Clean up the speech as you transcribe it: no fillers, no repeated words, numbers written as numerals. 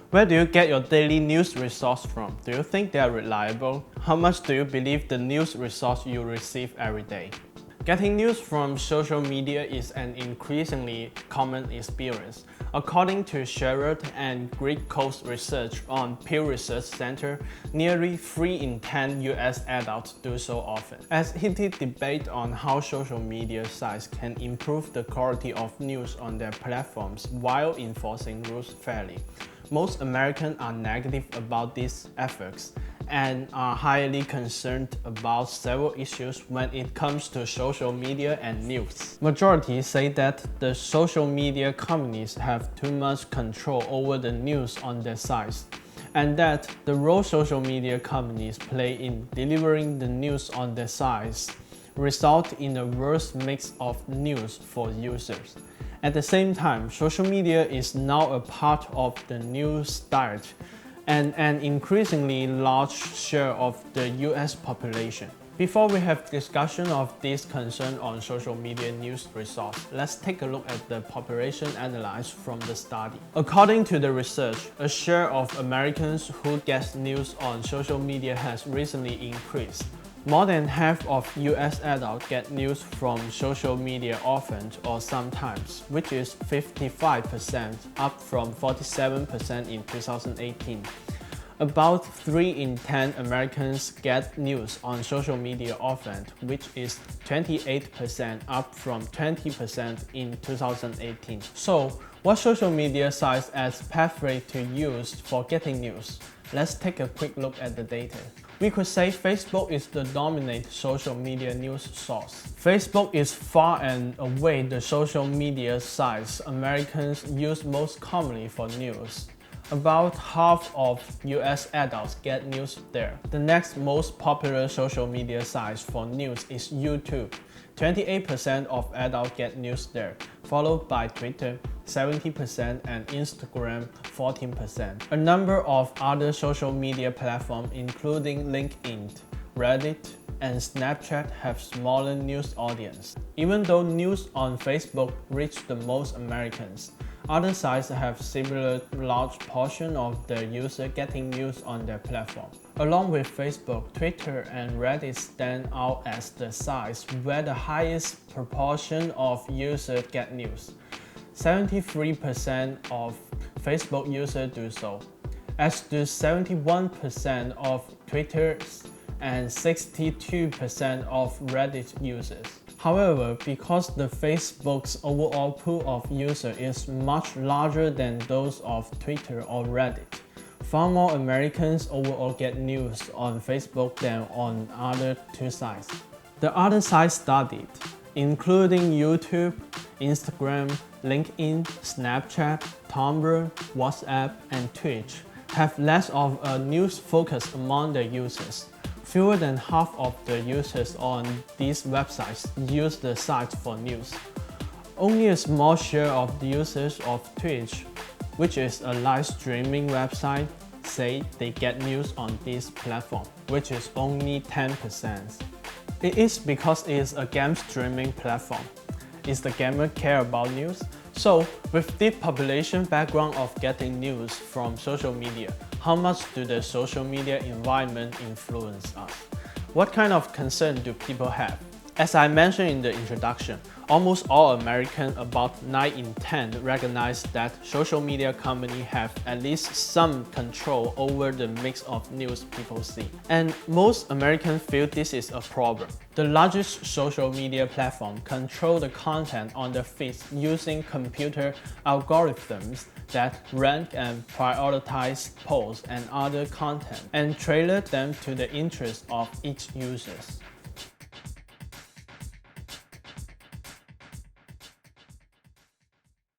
Where do you get your daily news resource from? Do you think they are reliable? How much do you believe the news resource you receive every day? Getting news from social media is an increasingly common experience. According to Sherrod and Greek Coast Research on Pew Research Center, nearly 3 in 10 US adults do so often. As heated debate on how social media sites can improve the quality of news on their platforms while enforcing rules fairly, most Americans are negative about these efforts and are highly concerned about several issues when it comes to social media and news. Majority say that the social media companies have too much control over the news on their sites, and that the role social media companies play in delivering the news on their sites result in a worse mix of news for users. At the same time, social media is now a part of the news diet and an increasingly large share of the US population. Before we have discussion of this concern on social media news resource, let's take a look at the population analyzed from the study. According to the research, a share of Americans who get news on social media has recently increased. More than half of US adults get news from social media often or sometimes, which is 55%, up from 47% in 2018. About 3 in 10 Americans get news on social media often, which is 28%, up from 20% in 2018. So, what social media sites as pathway to use for getting news? Let's take a quick look at the data. We could say Facebook is the dominant social media news source. Facebook is far and away the social media sites Americans use most commonly for news. About half of US adults get news there. The next most popular social media site for news is YouTube. 28% of adults get news there, followed by Twitter, 70%, and Instagram, 14%. A number of other social media platforms, including LinkedIn, Reddit, and Snapchat, have smaller news audience. Even though news on Facebook reach the most Americans, other sites have similar large portion of their users getting news on their platform. Along with Facebook, Twitter, and Reddit stand out as the sites where the highest proportion of users get news. 73% of Facebook users do so, as do 71% of Twitter and 62% of Reddit users. However, because the Facebook's overall pool of users is much larger than those of Twitter or Reddit, far more Americans overall get news on Facebook than on other two sites. The other sites studied, including YouTube, Instagram, LinkedIn, Snapchat, Tumblr, WhatsApp, and Twitch, have less of a news focus among their users. Fewer than half of the users on these websites use the site for news. Only a small share of the users of Twitch, which is a live streaming website, say they get news on this platform, which is only 10%. It is because it is a game streaming platform. Is the gamer care about news? So, with the population background of getting news from social media, how much do the social media environment influence us? What kind of concern do people have? As I mentioned in the introduction, almost all Americans, about 9 in 10, recognize that social media companies have at least some control over the mix of news people see. And most Americans feel this is a problem. The largest social media platforms control the content on their feeds using computer algorithms that rank and prioritize posts and other content and tailor them to the interests of each user.